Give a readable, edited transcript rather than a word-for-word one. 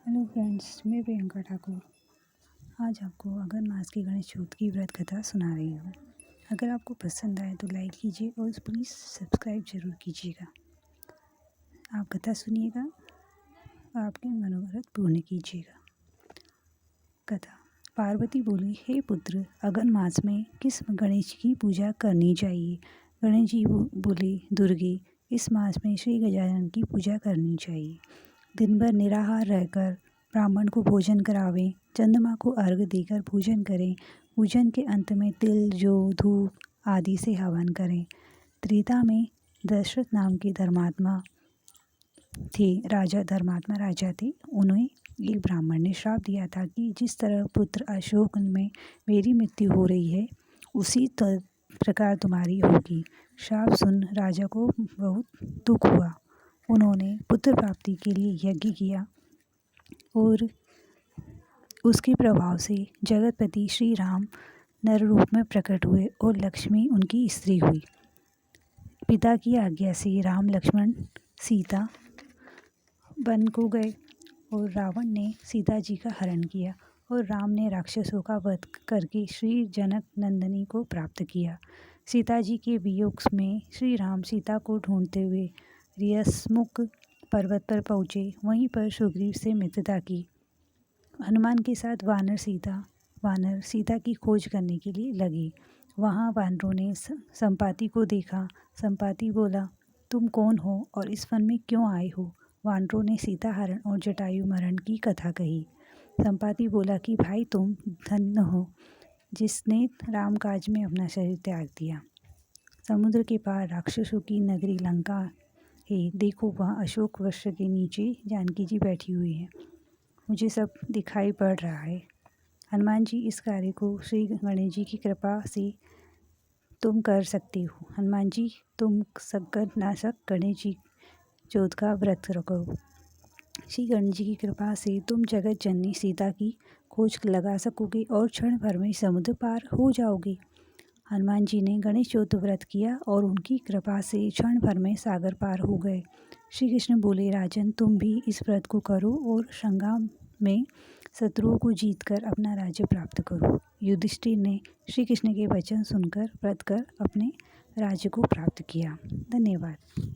Hello friends, मैं प्रियंका ठाकुर आज आपको अगन मास की गणेश चौथ की व्रत कथा सुना रही हूँ। अगर आपको पसंद आए तो लाइक कीजिए और प्लीज़ सब्सक्राइब जरूर कीजिएगा। आप कथा सुनिएगा और आपके मनोरथ पूर्ण कीजिएगा। कथा। पार्वती बोली, हे पुत्र, अगन मास में किस गणेश की पूजा करनी चाहिए? गणेश जी बोले, दुर्गे, इस मास में श्री गजानन की पूजा करनी चाहिए। दिन भर निराहार रहकर ब्राह्मण को भोजन करावें, चंद्रमा को अर्घ्य देकर पूजन करें। पूजन के अंत में तिल, जौ, धूप आदि से हवन करें। त्रेता में दशरथ नाम के धर्मात्मा राजा थे। उन्हें एक ब्राह्मण ने श्राप दिया था कि जिस तरह पुत्र अशोक में मेरी मृत्यु हो रही है, उसी प्रकार तुम्हारी होगी। श्राप सुन राजा को बहुत दुख हुआ। उन्होंने पुत्र प्राप्ति के लिए यज्ञ किया और उसके प्रभाव से जगतपति श्री राम नर रूप में प्रकट हुए और लक्ष्मी उनकी स्त्री हुई। पिता की आज्ञा से राम, लक्ष्मण, सीता वन को गए और रावण ने सीता जी का हरण किया और राम ने राक्षसों का वध करके श्री जनक नंदिनी को प्राप्त किया। सीता जी के वियोग में श्री राम सीता को ढूंढते हुए रियसमुख पर्वत पर पहुँचे। वहीं पर सुग्रीव से मित्रता की। हनुमान के साथ वानर सीता की खोज करने के लिए लगे। वहाँ वानरों ने संपाति को देखा। संपाति बोला, तुम कौन हो और इस वन में क्यों आए हो? वानरों ने सीता हरण और जटायु मरण की कथा कही। संपाति बोला कि भाई, तुम धन्य हो जिसने राम काज में अपना शरीर त्याग दिया। समुद्र के पार राक्षसों की नगरी लंका है। देखो, वहाँ अशोक वृक्ष के नीचे जानकी जी बैठी हुई है। मुझे सब दिखाई पड़ रहा है। हनुमान जी, इस कार्य को श्री गणेश जी की कृपा से तुम कर सकते हो। हनुमान जी, तुम संकट नाशक गणेश जी चौथ का व्रत रखो। श्री गणेश जी की कृपा से तुम जगत जननी सीता की खोज लगा सकोगे और क्षण भर में समुद्र पार हो जाओगे। हनुमान जी ने गणेश चौथ व्रत किया और उनकी कृपा से क्षण भर में सागर पार हो गए। श्री कृष्ण बोले, राजन, तुम भी इस व्रत को करो और संग्राम में शत्रुओं को जीतकर अपना राज्य प्राप्त करो। युधिष्ठिर ने श्री कृष्ण के वचन सुनकर व्रत कर अपने राज्य को प्राप्त किया। धन्यवाद।